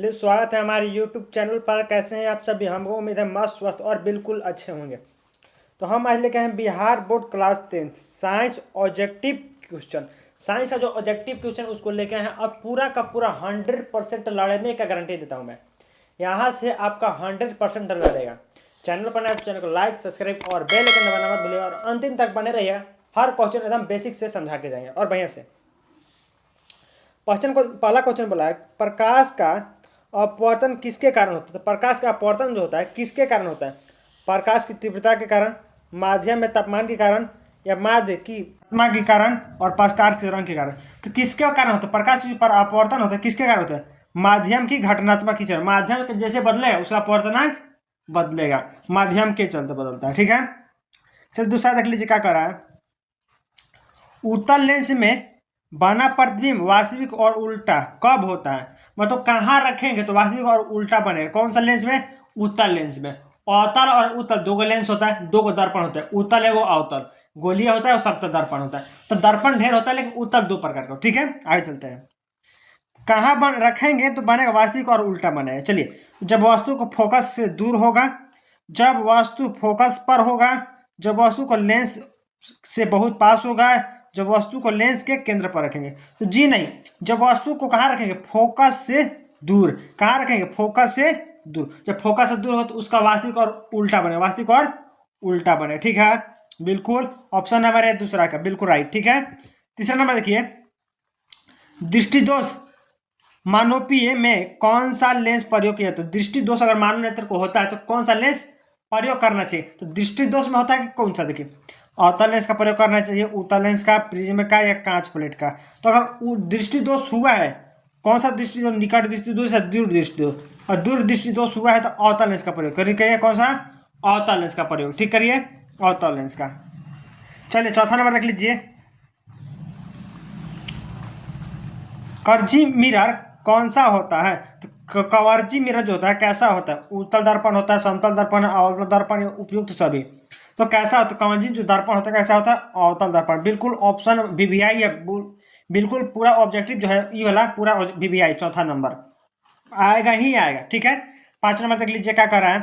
चलिए स्वागत है हमारे YouTube चैनल पर। कैसे हैं आप सभी? हमको उम्मीद है मस्त स्वस्थ और बिल्कुल अच्छे होंगे। तो हम आज लेके हैं Bihar board class 10 science objective question. Science का जो ऑब्जेक्टिव क्वेश्चन उसको लेके हैं। अब पूरा का पूरा 100% लड़ने का गारंटी देता हूं मैं। यहाँ से आपका 100% लड़ेगा। चैनल पर नए चैनल को लाइक सब्सक्राइब और बेल आइकन दबाना मत भूलिए और अंतिम तक बने रहिएगा। हर क्वेश्चन एकदम बेसिक से समझा के जाएंगे और बढ़िया से। क्वेश्चन को पहला क्वेश्चन बोला है, प्रकाश का अपवर्तन किसके कारण होता है? तो प्रकाश का अपवर्तन जो होता है किसके कारण होता है? प्रकाश की तीव्रता के कारण, माध्यम में तापमान के कारण, या माध्य की तापमान के कारण और प्रकाश के रंग के कारण। तो किसके कारण होता है? प्रकाश पर अपवर्तन होता है किसके कारण होता है? माध्यम की घटनात्मक की चरण। माध्यम जैसे बदलेगा उसका अपवर्तनांक बदलेगा, माध्यम के चलते बदलता है। ठीक है, चलिए दूसरा देख लीजिए क्या कर रहा है। उत्तल लेंस में बना प्रतिबिंब वास्तविक और उल्टा कब होता है? मतलब कहाँ रखेंगे तो वास्तविक और उल्टा बनेगा? कौन सा लेंस में? उत्तल लेंस में। अवतल और उत्तल दो लेंस होता है, दो दर्पण होता है। उत्तल है वो अवतल, गोलीय होता है और सप्त दर्पण होता है। तो दर्पण ढेर होता है लेकिन उत्तल दो प्रकार का। ठीक है, आगे चलते हैं। कहाँ रखेंगे तो बनेगा वास्तविक और उल्टा बनेगा। चलिए, जब वस्तु को फोकस से दूर होगा, जब वस्तु फोकस पर होगा, जब वस्तु को लेंस से बहुत पास होगा, जब वस्तु को लेंस के केंद्र पर रखेंगे। तो जी नहीं, जब वस्तु को कहाँ रखेंगे? फोकस से दूर। कहाँ रखेंगे? फोकस से दूर। जब फोकस से दूर हो तो उसका वास्तविक और उल्टा बने, वास्तविक और उल्टा बने। ठीक है, बिल्कुल ऑप्शन नंबर है दूसरा का बिल्कुल राइट। ठीक है, तीसरा नंबर देखिए, दृष्टि दोष मानोपीय में कौन सा लेंस प्रयोग किया जाता है? दृष्टि दोष अगर मानव नेत्र को होता है तो कौन सा लेंस प्रयोग करना चाहिए? तो दृष्टि दोष में होता है कि कौन सा? देखिए, अवतल लेंस का प्रयोग करना चाहिए, उत्तल लेंस का, प्रिज्म का, या कांच प्लेट का। तो अगर दृष्टि दोष हुआ है, कौन सा दृष्टि दोष? निकट दृष्टि दोष या दूर दृष्टि दोष? और दूर दृष्टि दोष हुआ है तो अवतल लेंस का प्रयोग करिए। कौन सा? अवतल लेंस का प्रयोग। ठीक करिए, अवतल लेंस का। चलिए चौथा नंबर देख लीजिए, कर्जी मिरर कौन सा होता है? तो कवर्जी मिरर जो होता है कैसा होता है? उत्तल दर्पण होता है, समतल दर्पण, अवतल दर्पण, उपयुक्त सभी। तो कैसा होता है? कवर्जी जो दर्पण होता है कैसा होता है? अवतल दर्पण। बिल्कुल ऑप्शन वीवीआई है, बिल्कुल पूरा ऑब्जेक्टिव जो है ये वाला पूरा वीवीआई चौथा नंबर आएगा ही आएगा। ठीक है, पांच नंबर देख लीजिए क्या कर रहा है।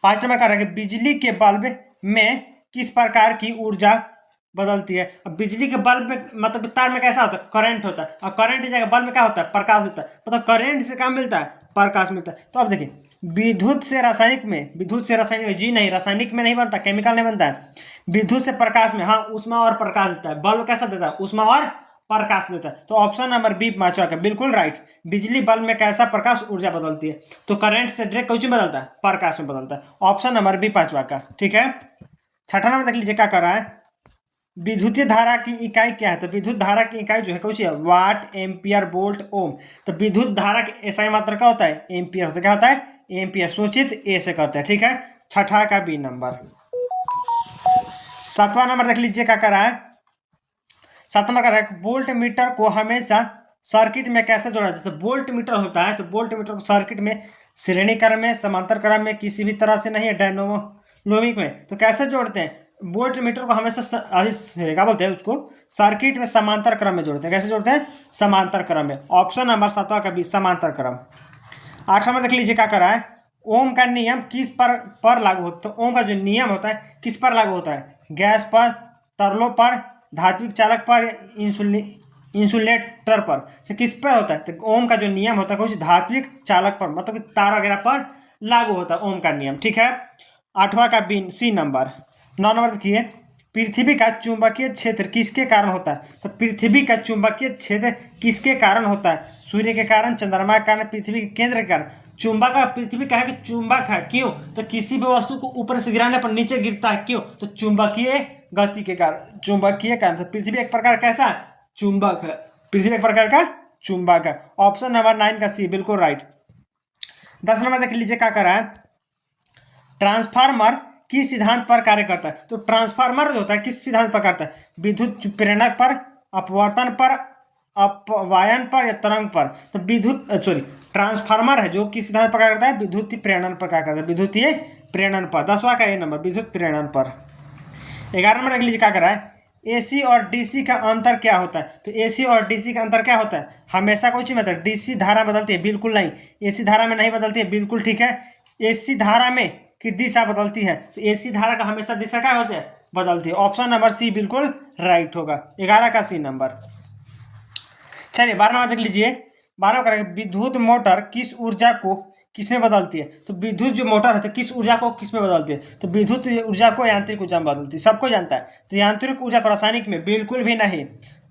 पांच नंबर कर रहा है कि बिजली के बल्ब में किस प्रकार की ऊर्जा बदलती है? अब बिजली के बल्ब में मतलब तार में कैसा होता है? करंट होता है, और करंट की जगह बल्ब में क्या होता है? प्रकाश होता है। मतलब करंट से क्या मिलता है? प्रकाश मिलता है। तो अब देखिए, विद्युत से रासायनिक में जी नहीं, रासायनिक में नहीं बनता, केमिकल नहीं बनता है। विद्युत से प्रकाश में हाँ ऊष्मा और प्रकाश देता है। बल्ब कैसा देता है? ऊष्मा और प्रकाश देता है। तो ऑप्शन नंबर बी पांचवा का बिल्कुल राइट। बिजली बल्ब में कैसा प्रकाश ऊर्जा बदलती है? तो करंट से डायरेक्ट कुछ बदलता है? प्रकाश में बदलता है। ऑप्शन नंबर बी पांचवा का। ठीक है, छठा नंबर देख लीजिए क्या कर रहा है। विद्युतीय धारा की इकाई क्या है? तो विद्युत धारा की इकाई जो है कौन सी है? वाट, एम्पियर, वोल्ट, ओम। तो विद्युत धारा की एसआई मात्रा क्या होता है? एम्पियर होता है। क्या होता है? एम्पियर। सूचित ए से करते हैं। ठीक है, छठा का बी नंबर। सातवां नंबर देख लीजिए क्या कर रहा है। सातवां नंबर कर रहा है, वोल्ट मीटर को हमेशा सर्किट में कैसे जोड़ा जाता है? तो वोल्ट मीटर होता है, तो वोल्ट मीटर को सर्किट में श्रेणी क्रम में, समांतर क्रम में, किसी भी तरह से नहीं है, डायनोमिक में। तो कैसे जोड़ते हैं? वोल्ट मीटर को हमेशा क्या बोलते हैं उसको? सर्किट में समांतर क्रम में जोड़ते हैं। कैसे जोड़ते हैं? समांतर क्रम में। ऑप्शन नंबर सातवां का बी समांतर क्रम। आठ नंबर देख लीजिए क्या कर रहा है। ओम का नियम किस पर लागू होता है? तो ओम का जो नियम होता है किस पर लागू होता है? गैस पर, तरलों पर, धात्विक चालक पर, इंसुलेटर पर। तो किस पर होता है? तो ओम का जो नियम होता है कुछ धात्विक चालक पर, मतलब कि तार वगैरह पर लागू होता है ओम का नियम। ठीक है, आठवां का बी सी नंबर। नौ नंबर देखिए, पृथ्वी का चुंबकीय क्षेत्र किसके कारण होता है? तो पृथ्वी का चुंबकीय क्षेत्र किसके कारण होता है? सूर्य के कारण, चंद्रमा के कारण, पृथ्वी के केंद्र के कारण। चुंबक पृथ्वी का है कि चुंबक है। क्यों? तो किसी भी वस्तु को ऊपर से गिराने पर नीचे गिरता है। क्यों? तो चुंबकीय गति के कारण, चुंबकीय कारण। तो पृथ्वी एक प्रकार कैसा? चुंबक है। पृथ्वी एक प्रकार का चुंबक है। ऑप्शन नंबर 9 का सी बिल्कुल राइट। 10 नंबर देख लीजिए क्या कर रहा है। ट्रांसफार्मर किस सिद्धांत पर कार्य करता है? तो ट्रांसफार्मर जो होता है किस सिद्धांत पर करता है? विद्युत प्रेरणक पर, अपवर्तन पर, अपवायन पर, या तरंग पर। तो ट्रांसफार्मर है जो किस सिद्धांत पर कार्य करता है? विद्युत प्रेरण पर कार्य करता है, विद्युतीय प्रेरण पर। 10वां का ए नंबर, विद्युत प्रेरण पर। 11 नंबर देख लीजिए क्या कर रहा है। एसी और डीसी का अंतर क्या होता है? तो एसी और डीसी का अंतर क्या होता है? हमेशा कोई चीज मतलब डीसी धारा बदलती है? बिल्कुल नहीं। एसी धारा में नहीं बदलती है, बिल्कुल ठीक है। एसी धारा में की दिशा बदलती है, तो एसी धारा का हमेशा दिशा क्या होती है? बदलती है। ऑप्शन नंबर सी बिल्कुल राइट होगा। 11 का सी नंबर। चलिए 12 नंबर देख लीजिए। 12 करेंगे, विद्युत मोटर किस ऊर्जा को किसमें बदलती है? तो विद्युत जो मोटर है तो किस ऊर्जा को किसमें बदलती है? तो विद्युत ऊर्जा को यांत्रिक ऊर्जा में बदलती है, सबको जानता है। तो यांत्रिक ऊर्जा को रासायनिक में बिल्कुल भी नहीं,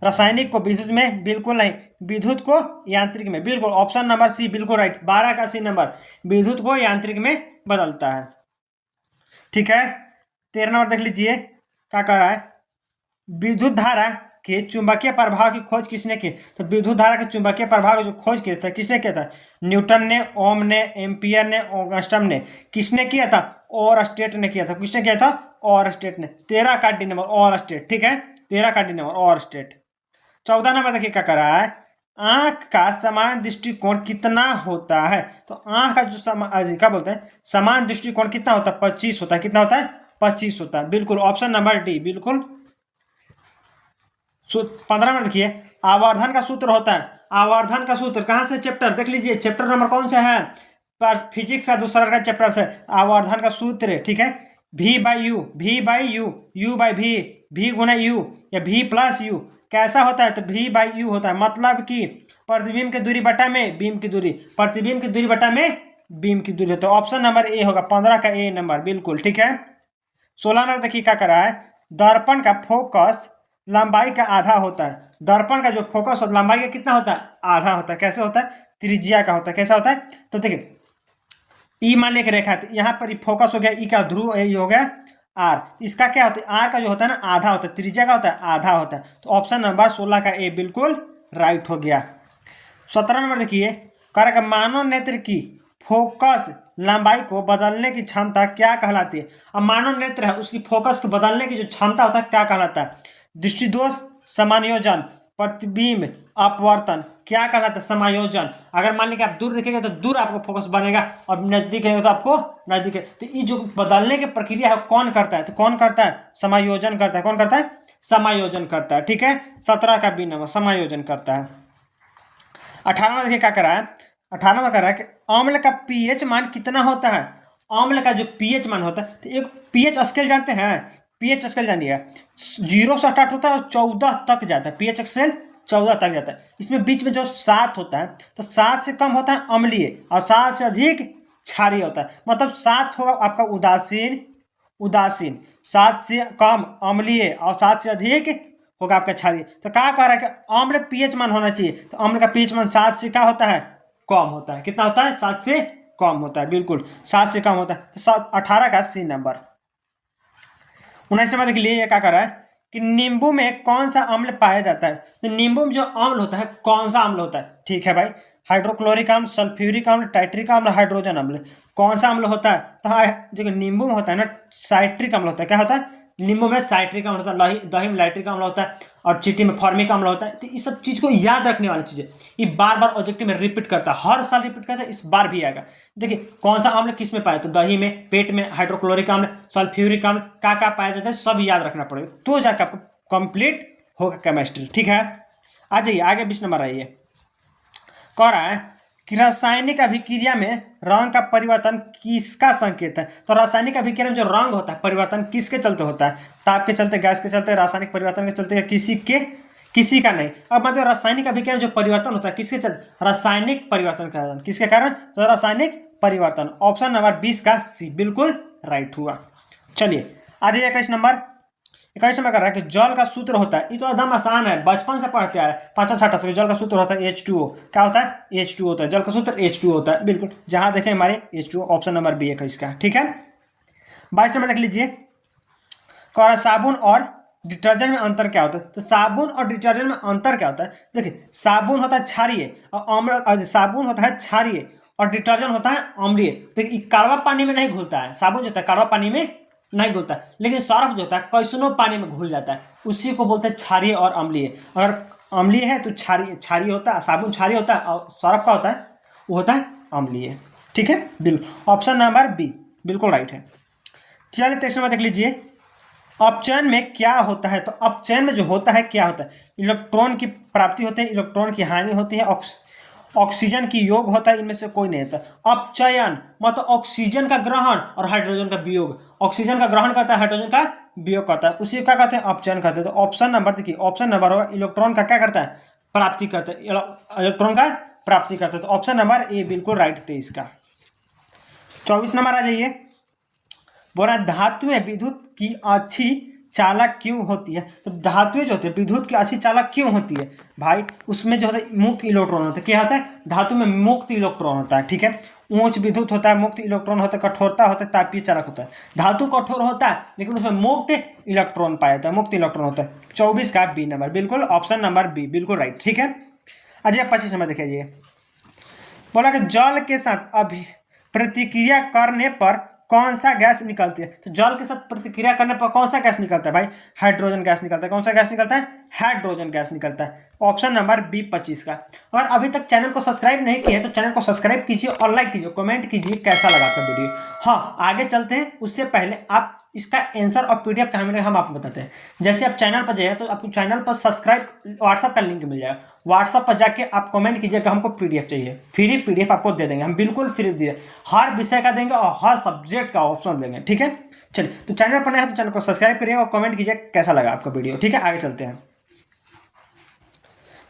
रासायनिक को विद्युत में बिल्कुल नहीं, विद्युत को यांत्रिक में बिल्कुल। ऑप्शन नंबर सी बिल्कुल राइट। 12 का सी नंबर, विद्युत को यांत्रिक में बदलता है। ठीक है। 13 नंबर देख लीजिए क्या कह रहा है, विद्युत धारा के चुंबकीय प्रभाव की खोज किसने की? तो विद्युत धारा के चुंबकीय प्रभाव की जो खोज किया था किसने किया था? न्यूटन ने, ओम ने, एम्पियर ने, ऑगस्टम ने। किसने किया था? और स्टेट ने किया था। किसने किया था? और स्टेट ने। 13 का डी नंबर और स्टेट। ठीक है, 13 का डी नंबर और स्टेट। 14 नंबर देखिए क्या कर रहा है, आंख का समान दृष्टिकोण कितना होता है? तो आंख का जो क्या बोलते हैं, समान दृष्टिकोण कितना होता है? 25 होता है। कितना होता है? 25 होता है, बिल्कुल। ऑप्शन नंबर डी बिल्कुल। 15 नंबर देखिए, आवर्धन का सूत्र होता है। आवर्धन का सूत्र कहां से? चैप्टर देख लीजिए, चैप्टर नंबर कौन सा है? फिजिक्स का दूसरा का चैप्टर से आवर्धन का सूत्र। ठीक है, v by U, v by U, U by V, v गुना यू या v प्लस यू। कैसा होता है? तो v बाई यू होता है, मतलब कि प्रतिबिंब की दूरी बटा में बीम की दूरी, प्रतिबिंब की दूरी बटा में बीम की दूरी होता है। ऑप्शन नंबर ए होगा, 15 का ए नंबर बिल्कुल। ठीक है। 16 नंबर देखिए क्या कर रहा है, दर्पण का फोकस लंबाई का आधा होता है। दर्पण का जो फोकस लंबाई का कितना होता है? आधा होता है। कैसे होता है? त्रिज्या का होता है। कैसा होता है? तो देखिए ई मान लेकर रेखा है, यहाँ पर फोकस हो गया, ई का ध्रुव ये हो गया आर। इसका क्या होता है? आर का जो होता है ना आधा होता है, त्रिज्या का होता है आधा होता है। तो ऑप्शन नंबर 16 का ए बिल्कुल राइट हो गया। 17 नंबर देखिए, करेगा मानव नेत्र की फोकस लंबाई को बदलने की क्षमता क्या कहलाती है? अब मानव नेत्र है, उसकी फोकस को बदलने की जो क्षमता होता है क्या कहलाता है? दृष्टिदोष, समायोजन, प्रतिबिंब, अपवर्तन। क्या कहलाता है? समायोजन। अगर मान लीजिए आप दूर देखेंगे तो दूर आपको फोकस बनेगा और नजदीक है तो आपको नजदीक है। तो ये जो बदलने की प्रक्रिया है कौन करता है? तो कौन करता है? समायोजन करता है। कौन करता है? समायोजन करता है। ठीक है, 17 का बी नंबर, समायोजन करता है। 18 में देखिए क्या कर रहा है, 18 में कर रहा है कि अम्ल का पीएच मान कितना होता है? अम्ल का जो पीएच मान होता है, तो एक पीएच स्केल जानते हैं? पीएच स्केल जानिए, 0 से स्टार्ट होता है और 14 तक जाता है। पीएच स्केल 14 तक जाता है। इसमें बीच में जो 7 होता है, तो 7 से कम होता है अम्लीय और 7 से अधिक क्षारीय होता है। मतलब 7 होगा आपका उदासीन, उदासीन, 7 से कम अम्लीय और 7 से अधिक होगा आपका क्षारीय। तो क्या कह रहा है कि अम्ल पीएच मान होना चाहिए, तो अम्ल का पीएच मान 7 से क्या होता है? कम होता है। कितना होता है? 7 से कम होता है, बिल्कुल 7 से कम होता है। तो 18 का सी नंबर। 19 नंबर के लिए ये क्या कर रहा है कि नींबू में कौन सा अम्ल पाया जाता है? तो नींबू में जो अम्ल होता है कौन सा अम्ल होता है? ठीक है भाई, हाइड्रोक्लोरिक अम्ल, सल्फ्यूरिक अम्ल, टाइट्रिक अम्ल, हाइड्रोजन अम्ल। कौन सा अम्ल होता है? तो जो नींबू में होता है ना साइट्रिक अम्ल होता है। क्या होता है? नींबू में साइट्रिक अम्ल होता है, दही में लाइट्रिक अम्ल होता है और चींटी में फॉर्मिक अम्ल होता है। तो इस सब चीज को याद रखने वाली चीज है, ये बार बार ऑब्जेक्टिव में रिपीट करता है, हर साल रिपीट करता है, इस बार भी आएगा। देखिए कौन सा अम्ल किस में पाया? तो दही में, पेट में हाइड्रोक्लोरिक अम्ल, सल्फ्यूरिक अम्ल, क्या पाया जाता है, सब याद रखना पड़ेगा, तो जाकर आपको कंप्लीट होगा केमिस्ट्री। ठीक है, आ जाइए आगे 20 नंबर आइए। कह रहा है कि रासायनिक अभिक्रिया में रंग का परिवर्तन किसका संकेत है? तो रासायनिक अभिक्रिया में जो रंग होता है परिवर्तन किसके चलते होता है? ताप के चलते, गैस के चलते, रासायनिक परिवर्तन के चलते, या किसी का नहीं। अब मतलब रासायनिक अभिक्रिया में जो परिवर्तन होता है किसके चलते? रासायनिक परिवर्तन के कारण। किसके कारण? तो रासायनिक परिवर्तन। ऑप्शन नंबर 20 का सी बिल्कुल राइट हुआ। चलिए आ जाइए 21 नंबर। 21 नंबर कर रहा है कि जल का सूत्र होता है, ये तो एकदम आसान है, बचपन से पढ़ते आ रहे हैं, 5वां 6वां से। जल का सूत्र होता है H2O। क्या होता है? H2O होता है। जल का सूत्र H2O होता है, बिल्कुल। जहां देखें हमारे H2O, ऑप्शन नंबर बी है इसका। ठीक है, 22 नंबर देख लीजिए। कह रहा है साबुन और डिटर्जेंट में अंतर क्या होता है? तो साबुन और डिटर्जेंट में अंतर क्या होता है? देखिए साबुन होता है क्षारीय और साबुन होता है क्षारीय और डिटर्जेंट होता है अम्लीय। देखिए कड़वा पानी में नहीं घुलता है, साबुन जो होता है कड़वा पानी में नहीं घुलता, लेकिन सर्फ जो होता है कैसनो पानी में घुल जाता है, उसी को बोलते हैं क्षारीय और अम्लीय। अगर अम्लीय है तो क्षारीय होता है, साबुन क्षारीय होता है, और सर्फ का होता है वो होता है अम्लीय। ठीक है, बिल्कुल ऑप्शन नंबर बी बिल्कुल राइट है। चलिए 23 नंबर देख लीजिए। अपचयन में क्या होता है? तो अपचयन में जो होता है क्या होता है? इलेक्ट्रॉन की प्राप्ति होती है, इलेक्ट्रॉन की हानि होती है, ऑक्सीजन की योग होता है, इनमें से कोई नहीं होता। अपचयन मतलब ऑक्सीजन का ग्रहण और हाइड्रोजन का वियोग। ऑक्सीजन का ग्रहण करता है, हाइड्रोजन का वियोग करता है, उसी क्या कहते हैं? अपचयन करते हैं। तो ऑप्शन नंबर देखिए, ऑप्शन नंबर होगा इलेक्ट्रॉन का क्या करता है? प्राप्ति करता है, इलेक्ट्रॉन का प्राप्ति करता है। तो ऑप्शन नंबर ए बिल्कुल राइट थे इसका। 24 नंबर आ जाइए। बोला धातुएं विद्युत की अच्छी चालक क्यों होती है? तो धातुएं जो होती है विद्युत की अच्छी चालक क्यों होती है भाई? उसमें जो होता है मुक्त इलेक्ट्रॉन होता है। क्या होता है? धातु में मुक्त इलेक्ट्रॉन होता है, ठीक है। उच्च विद्युत होता है, मुक्त इलेक्ट्रॉन होता है, कठोरता होता है, तापीय चालक होता है। धातु कठोर होता है लेकिन उसमें मुक्त इलेक्ट्रॉन पाया जाता है, मुक्त इलेक्ट्रॉन होता है। 24 का बी नंबर बिल्कुल, ऑप्शन नंबर बी बिल्कुल राइट, ठीक है। अजय 25 नंबर देखिए। बोला कि जल के साथ अभी प्रतिक्रिया करने पर कौन सा गैस निकलती है? तो जल के साथ प्रतिक्रिया करने पर कौन सा गैस निकलता है भाई? हाइड्रोजन गैस निकलता है। कौन सा गैस निकलता है? हाइड्रोजन गैस निकलता है। ऑप्शन नंबर बी 25 का। और अभी तक चैनल को सब्सक्राइब नहीं किया है तो चैनल को सब्सक्राइब कीजिए और लाइक कीजिए, कमेंट कीजिए कैसा लगा आपका वीडियो। हाँ, आगे चलते हैं, उससे पहले आप इसका आंसर और पीडीएफ कहाँ मिलेगा हम आपको बताते हैं। जैसे आप चैनल पर जाए तो आपको चैनल पर सब्सक्राइब व्हाट्सअप का लिंक मिल जाएगा। व्हाट्सअप पर जाके आप कमेंट कीजिएगा हमको पीडीएफ चाहिए, फ्री पीडीएफ आपको दे देंगे हम, बिल्कुल फ्री दे, हर विषय का देंगे और हर सब्जेक्ट का ऑप्शन देंगे, ठीक है। चलिए, तो चैनल पर नया है तो चैनल को सब्सक्राइब करिए और कमेंट कीजिए कैसा लगा आपका वीडियो, ठीक है। आगे चलते हैं।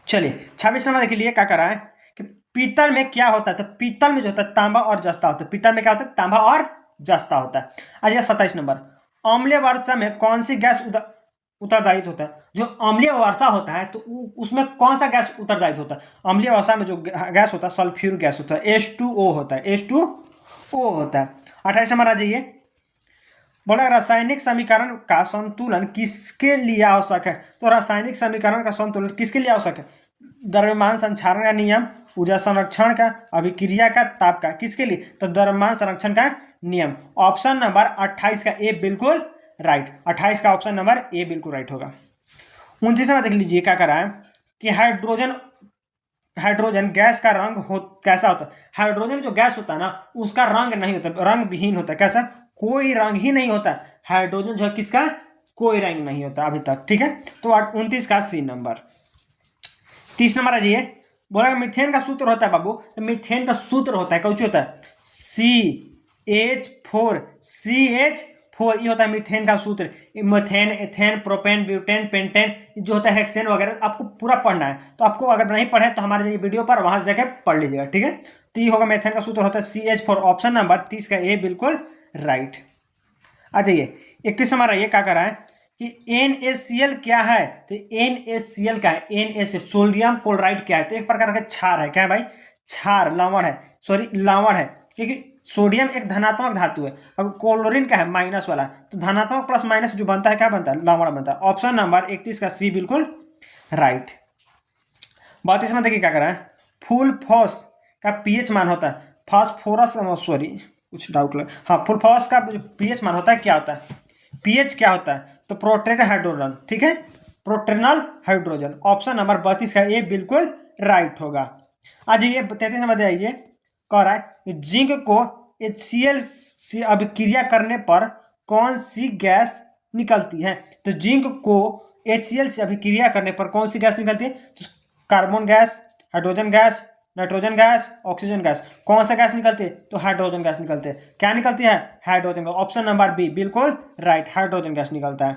चलिए 26 नंबर देखिए लिए क्या करा है कि पीतल में क्या होता है? तो पीतल में जो होता है तांबा और जस्ता होता है। पीतल में क्या होता है? तांबा और जस्ता होता है। आइए 27 नंबर। अम्लीय वर्षा में कौन सी गैस उत्तरदायित होता है? जो अम्लीय वर्षा होता है तो उसमें कौन सा गैस उत्तरदायित होता है? अम्लीय वर्षा में जो गैस होता है सल्फ्यूरिक गैस होता है, H2O होता है, H2O होता है। 28 नंबर आ जाइए। बोला रासायनिक समीकरण का संतुलन किसके लिए आवश्यक है? तो रासायनिक समीकरण का संतुलन किसके लिए आवश्यक है? द्रव्यमान संचारण का नियम, ऊर्जा संरक्षण का, अभिक्रिया का, ताप का, किसके लिए? तो द्रव्यमान संरक्षण का नियम। ऑप्शन नंबर 28 का ए बिल्कुल राइट। 28 का ऑप्शन नंबर ए बिल्कुल राइट होगा। 29 नंबर देख लीजिए क्या करा है कि हाइड्रोजन गैस का रंग कैसा होता है? हाइड्रोजन जो गैस होता है ना उसका रंग नहीं होता, रंग विहीन होता है। कैसा? कोई रंग ही नहीं होता हाइड्रोजन जो है, किसका? कोई रंग नहीं होता अभी तक, ठीक है। तो 29 का सी नंबर। 30 नंबर आ जाइए। बोला मीथेन का सूत्र होता है बाबू, तो मीथेन का सूत्र होता है कौन होता है? CH4 ये होता है मीथेन का सूत्र। Methane, ethane, propane, butane, pentane जो होता है, हेक्सेन वगैरह आपको पूरा पढ़ना है। तो आपको अगर नहीं पढ़े तो हमारे वीडियो पर वहां से जाकर पढ़ लीजिएगा, ठीक है। तो ये होगा मीथेन का सूत्र होता है CH4। ऑप्शन नंबर 30 का ए बिल्कुल राइट। आ जाइए 31 नंबर आइए क्या कर रहा है कि NaCl क्या है? तो NaCl क्या है? NaCl सोडियम क्लोराइड क्या है? तो एक प्रकार का क्षार है। क्या है भाई? क्षार, लवण है, सॉरी लवण है, क्योंकि सोडियम एक धनात्मक धातु है और क्लोरीन क्या है? माइनस वाला। तो धनात्मक प्लस माइनस जो बनता है क्या बनता है? लवण बनता है। ऑप्शन नंबर 31 का सी बिल्कुल राइट। 32 में देखिए क्या कर रहा है। फुलफॉस का पीएच मान होता है फास्फोरस, सॉरी कुछ डाउट लग, हाँ, फुलफॉस का जो पीएच मान होता है क्या होता है? पीएच क्या होता है? तो प्रोटेन हाइड्रोजन, ठीक है, प्रोटेनल हाइड्रोजन। ऑप्शन नंबर 32 का ए बिल्कुल राइट होगा। आज ये 33 नंबर दे आइए। कह रहा है जिंक को HCl से अभिक्रिया करने पर कौन सी गैस निकलती है? तो जिंक को HCl से अभिक्रिया करने पर कौन सी गैस निकलती है? तो carbon gas, hydrogen gas, nitrogen gas, oxygen gas. कौन सा गैस निकलती है? तो हाइड्रोजन गैस निकलती है। क्या निकलती है? Hydrogen gas. Option number B बिल्कुल राइट, हाइड्रोजन गैस निकलता है।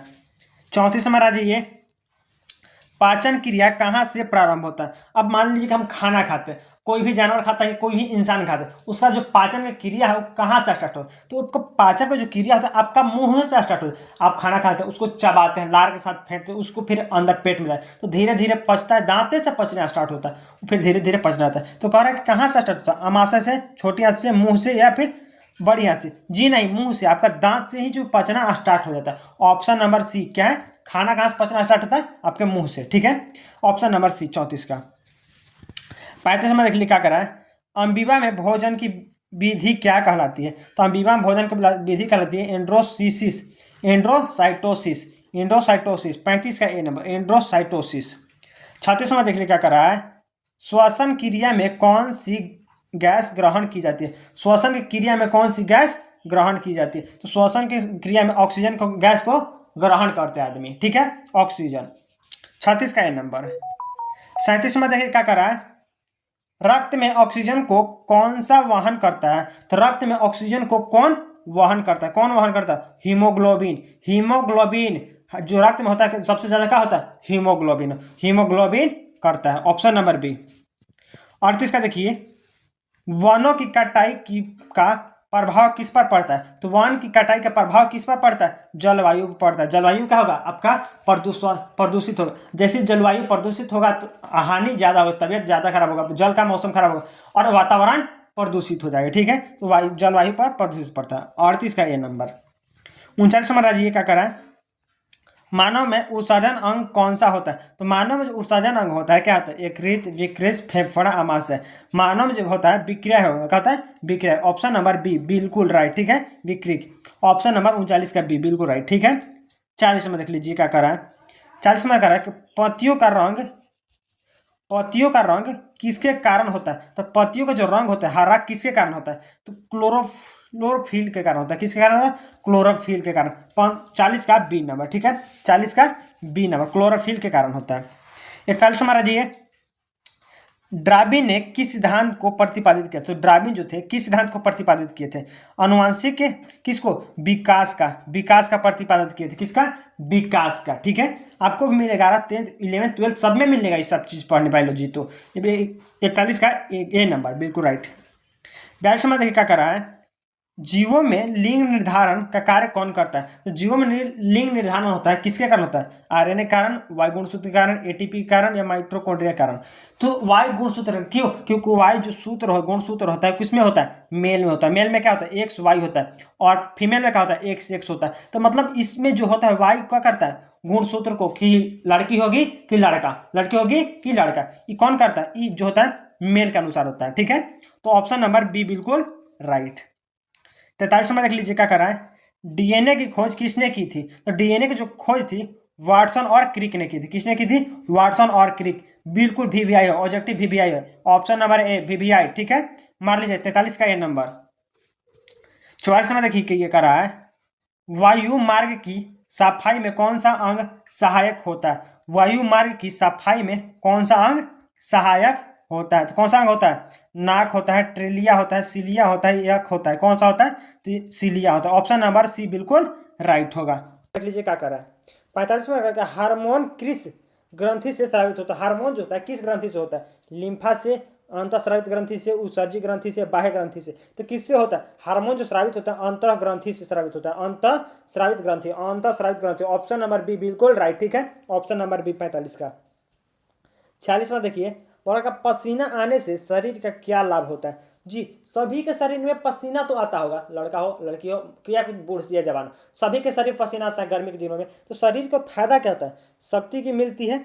34 नंबर आ जाइए। पाचन क्रिया कहाँ से प्रारंभ होता है? अब मान लीजिए कि हम खाना खाते हैं, कोई भी जानवर खाता है, कोई भी इंसान खाता है, उसका जो पाचन की क्रिया है वो कहाँ से स्टार्ट होता है? तो आपका पाचन का जो क्रिया होता है आपका मुंह से स्टार्ट होता है। आप खाना खाते हैं, उसको चबाते हैं, लार के साथ फेंकते हैं, उसको फिर अंदर पेट में जाए तो धीरे धीरे पचता है, दांते से पचना स्टार्ट होता है, फिर धीरे धीरे पचना आता है। तो कह रहा है कि कहाँ से स्टार्ट होता है? अमाशय से, छोटी आंत से, मुंह से, या फिर बड़ी आंत से? जी नहीं, मुंह से। आपका दांत से ही जो पचना स्टार्ट हो जाता है। ऑप्शन नंबर सी क्या है? खाना कहाँ से पचना स्टार्ट होता है? आपके मुंह से, ठीक है। ऑप्शन नंबर सी 34 का। 35 में देख ली क्या करा है। अमीबा में भोजन की विधि क्या कहलाती है? तो अमीबा में भोजन की विधि कहलाती है एंड्रोसाइटोसिस। एंड्रोसाइटोसिस 35 का ए नंबर, एंड्रोसाइटोसिस। 36 में देख ली क्या करा है। श्वसन क्रिया में कौन सी गैस ग्रहण की जाती है? श्वसन की क्रिया में कौन सी गैस ग्रहण की जाती है? तो श्वसन की क्रिया में ऑक्सीजन को गैस को ग्रहण करते हैं आदमी, ठीक है, ऑक्सीजन। 36 का ये नंबर है। 37 में देखिए क्या कर रहा है, रक्त में ऑक्सीजन को कौन सा वहन करता है? तो रक्त में ऑक्सीजन को कौन वहन करता है? कौन वहन करता है? हीमोग्लोबिन। हीमोग्लोबिन जो रक्त में होता है सबसे ज्यादा क्या होता है? हीमोग्लोबिन। हीमोग्लोबिन करता है, ऑप्शन नंबर बी। 38 का देखिए, वनों की कटाई की का प्रभाव किस पर पड़ता है? तो वन की कटाई का प्रभाव किस पर पड़ता है? जलवायु पर पड़ता है। जलवायु क्या होगा? आपका प्रदूषित होगा। जैसे जलवायु प्रदूषित होगा तो हानि ज्यादा होगा, तबियत ज्यादा खराब होगा, जल का मौसम खराब होगा और वातावरण प्रदूषित हो जाएगा, ठीक है। तो जलवायु पर प्रदूषित पड़ता है। 38 का ये नंबर। 39 नंबर राजिए क्या करा है, मानव में उत्सर्जन अंग कौन सा होता है? तो मानव में जो उत्सर्जन अंग होता है क्या होता है? यकृत, विकृत, फेफड़ा, आमाशय। मानव में जो होता है विक्रिया होगा, क्या होता है? विक्रिया। ऑप्शन नंबर बी बिल्कुल राइट, ठीक है, विक्रिक। ऑप्शन नंबर 39 का बी बिल्कुल राइट, ठीक है। 40 में देख लीजिए क्या करा है। 40 में करा है कि पत्तियों का रंग किसके कारण होता है? तो पत्तियों का जो रंग होता है हरा किसके कारण होता है? तो क्लोरोफिल के कारण होता है। किसके कारण होता है? क्लोरोफिल के कारण। 40 का बी नंबर, ठीक है, 40 का बी नंबर, क्लोरोफिल के कारण होता है। 41 हमारा जी, डार्विन ने किस सिद्धांत को प्रतिपादित किया? तो डार्विन जो थे किस सिद्धांत को प्रतिपादित किए थे? आनुवंशिक के किसको? विकास का प्रतिपादित किए थे। किसका? विकास का, ठीक है। आपको भी मिलेगा 10th 11th 12th सब में मिलेगा ये सब चीज पढ़ने बायोलॉजी। तो 41 का ए नंबर बिल्कुल राइट। 42 में देखिए क्या कर रहा है, जीवों में लिंग निर्धारण का कार्य कौन करता है? तो जीवों में लिंग निर्धारण होता है किसके कारण होता है? आरएनए कारण, वाई गुणसूत्र के कारण, एटीपी कारण या माइटोकॉन्ड्रिया कारण। तो वाई गुणसूत्र क्यों? क्योंकि वाई जो गुणसूत्र होता है किसमें होता है? मेल में होता है। मेल में क्या होता है? एक्स वाई होता है और फीमेल में क्या होता है? एक्स एक्स होता है। तो मतलब इसमें जो होता है वाई क्या करता है? गुणसूत्र को, कि लड़की होगी कि लड़का, लड़की होगी कि लड़का, ये कौन करता है? ये जो होता है मेल के अनुसार होता है, ठीक है। तो ऑप्शन नंबर बी बिल्कुल राइट। 43 में देख लीजिए क्या कर रहा है, डीएनए की खोज किसने की थी? तो डीएनए की जो खोज थी वाटसन और क्रिक ने की थी। किसने की थी? वाटसन और क्रिक। बिल्कुल वीवीआई है, ऑब्जेक्टिव वीवीआई है, ऑप्शन नंबर ए वीवीआई, ठीक है, मार लीजिए। 43 का ए नंबर। 44 में देखिए ये कर रहा है, वायु मार्ग की सफाई में कौन सा अंग सहायक होता है? वायु मार्ग की सफाई में कौन सा अंग सहायक होता है? तो कौन सा अंग होता है? नाक होता है, ट्रेलिया होता है, सिलिया होता है, यक होता है। कौन सा होता है? तो सिलिया होता है। ऑप्शन नंबर सी बिल्कुल राइट होगा। देख लीजिए क्या कर रहा है। 45 में हार्मोन किस ग्रंथि से स्रावित होता है? हार्मोन जो होता है किस ग्रंथि से होता है? लिम्फा से, अंतःस्रावित ग्रंथि से, उत्सर्जी ग्रंथि से, बाह्य ग्रंथि से। तो किससे होता है? हार्मोन जो स्रावित होता है अंतः ग्रंथि से स्रावित होता है। अंतःस्रावित ग्रंथि। ऑप्शन नंबर बी बिल्कुल राइट, ठीक है, ऑप्शन नंबर बी 45 का। 46 में देखिए, का पसीना आने से शरीर का क्या लाभ होता है? जी, सभी के शरीर में पसीना तो आता होगा, लड़का हो लड़की हो या बूढ़ या जवान, सभी के शरीर पसीना आता है गर्मी के दिनों में। तो शरीर को फायदा क्या होता है? शक्ति की मिलती है,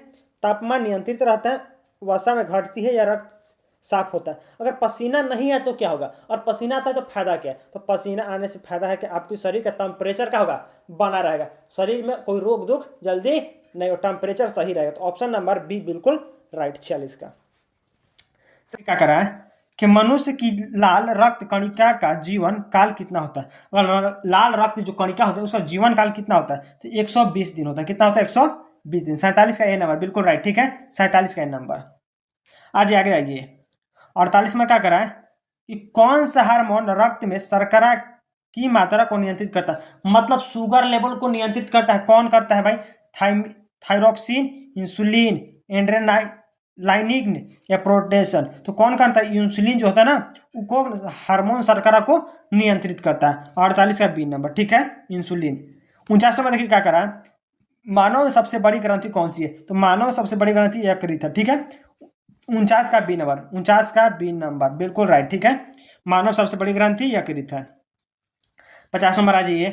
तापमान नियंत्रित रहता है, वसा में घटती है या रक्त साफ होता है। अगर पसीना नहीं है तो क्या होगा? और पसीना आता है तो फायदा क्या है? तो पसीना आने से फायदा है कि आपके शरीर का टेम्परेचर क्या होगा? बना रहेगा, शरीर में कोई रोग दुख जल्दी नहीं, टेम्परेचर सही रहेगा। तो ऑप्शन नंबर बी बिल्कुल राइट। 46 का क्या करा है कि मनुष्य की लाल रक्त कणिका का जीवन काल कितना होता है? अगर लाल रक्त जो कणिका होता है उसका जीवन काल कितना होता है? तो 120 दिन होता है। कितना होता है? 120 दिन। 47 का ए नंबर बिल्कुल राइट, ठीक है, 47 का ए नंबर। आज आगे जाइए। 48 में क्या करा है कि कौन सा हार्मोन रक्त में शर्करा की मात्रा को नियंत्रित करता है? मतलब शुगर लेवल को नियंत्रित करता है। कौन करता है भाई? थायरोक्सिन, इंसुलिन, एड्रेनालाइनिन या प्रोटेशन। तो कौन करता है? इंसुलिन जो होता है ना, वो हार्मोन शर्करा को नियंत्रित करता है। 48 का बी नंबर, ठीक है, इंसुलिन। 49 में देखिए क्या करा है, मानव में सबसे बड़ी ग्रंथि कौन सी है? तो मानव में सबसे बड़ी ग्रंथि यकृत है, ठीक है, 49 का बी नंबर। 49 का बी नंबर बिल्कुल राइट, ठीक है, मानव सबसे बड़ी ग्रंथि यकृत है। 50 नंबर आ जाइए,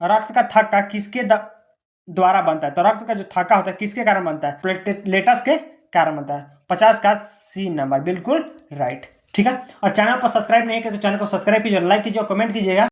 रक्त का थक्का किसके द्वारा बनता है? तो रक्त का जो थक्का होता है किसके कारण बनता है? प्लेटलेट्स के कारण बनता है। 50 का सी नंबर बिल्कुल राइट, ठीक है। और चैनल पर सब्सक्राइब नहीं किया तो चैनल को सब्सक्राइब कीजिए, लाइक कीजिए और कमेंट कीजिएगा।